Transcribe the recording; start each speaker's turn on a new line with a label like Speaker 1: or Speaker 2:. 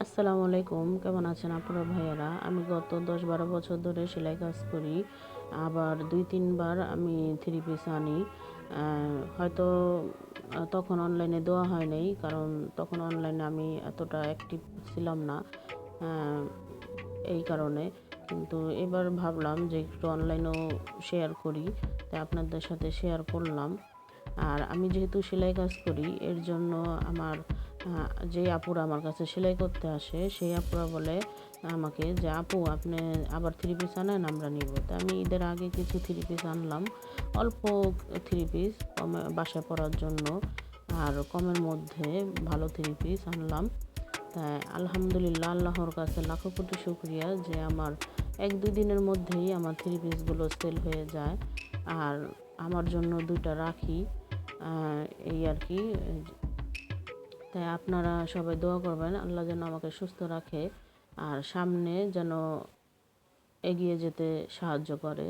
Speaker 1: আসসালামু আলাইকুম, কেমন আছেন আপুরা ভাইয়ারা? আমি গত ১০-১২ বছর ধরে সেলাই কাজ করি। আবার ২-৩ বার আমি থ্রি পিস আনি। হয়তো তখন অনলাইনে দেওয়া হয় নাই, কারণ তখন অনলাইনে আমি এতটা অ্যাক্টিভ ছিলাম না। আ এই কারণে। কিন্তু এবার ভাবলাম যে একটু অনলাইনেও শেয়ার করি, তাই আপনাদের সাথে শেয়ার করলাম। আর আমি যেহেতু সেলাই কাজ করি, এর জন্য আমার যে আপুরা আমার কাছে সেলাই করতে আসে, সেই আপুরা বলে আমাকে যে, "আপু, আপনি আবার থ্রি পিস আনেন, আমরা নিব।" তো আমি ঈদের আগে কিছু থ্রি পিস আনলাম, অল্প থ্রি পিস কমে বাসায় পরার জন্য। আর কমের মধ্যে ভালো থ্রি পিস আনলাম। তাই আলহামদুলিল্লাহ, আল্লাহর কাছে লাখো কোটি শুকরিয়া যে আমার ১-২ দিনের মধ্যেই আমার থ্রি পিসগুলো সেল হয়ে যায়। আর আমার জন্য ২টা রাখি। আ এই আরকি। তাই আপনারা সবাই দোয়া করবেন আল্লাহ যেন আমাকে সুস্থ রাখে আর সামনে যেন এগিয়ে যেতে সাহায্য করে।